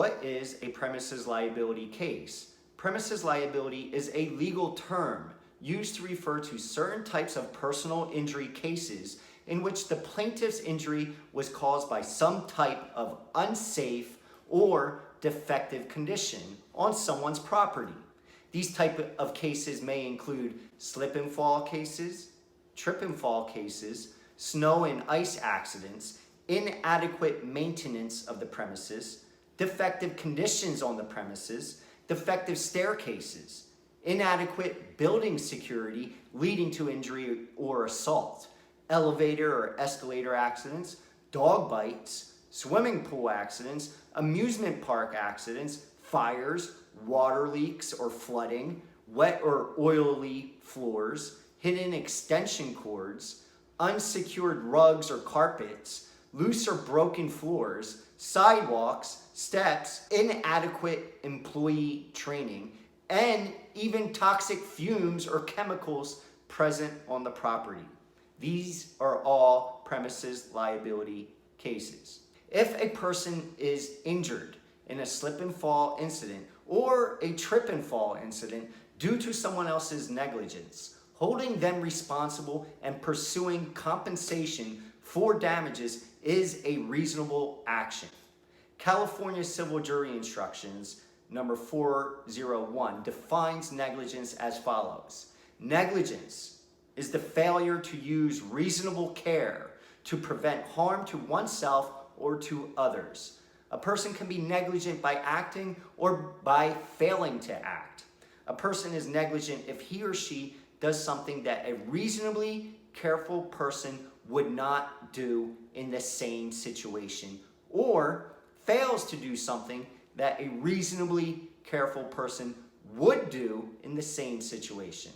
What is a premises liability case? Premises liability is a legal term used to refer to certain types of personal injury cases in which the plaintiff's injury was caused by some type of unsafe or defective condition on someone's property. These type of cases may include slip and fall cases, trip and fall cases, snow and ice accidents, inadequate maintenance of the premises, defective conditions on the premises, defective staircases, inadequate building security leading to injury or assault, elevator or escalator accidents, dog bites, swimming pool accidents, amusement park accidents, fires, water leaks or flooding, wet or oily floors, hidden extension cords, unsecured rugs or carpets, loose or broken floors, sidewalks, steps, inadequate employee training, and even toxic fumes or chemicals present on the property. These are all premises liability cases. If a person is injured in a slip and fall incident or a trip and fall incident due to someone else's negligence, holding them responsible and pursuing compensation for damages is a reasonable action. California Civil Jury Instructions number 401 defines negligence as follows. Negligence is the failure to use reasonable care to prevent harm to oneself or to others. A person can be negligent by acting or by failing to act. A person is negligent if he or she does something that a reasonably careful person would not do in the same situation, or fails to do something that a reasonably careful person would do in the same situation.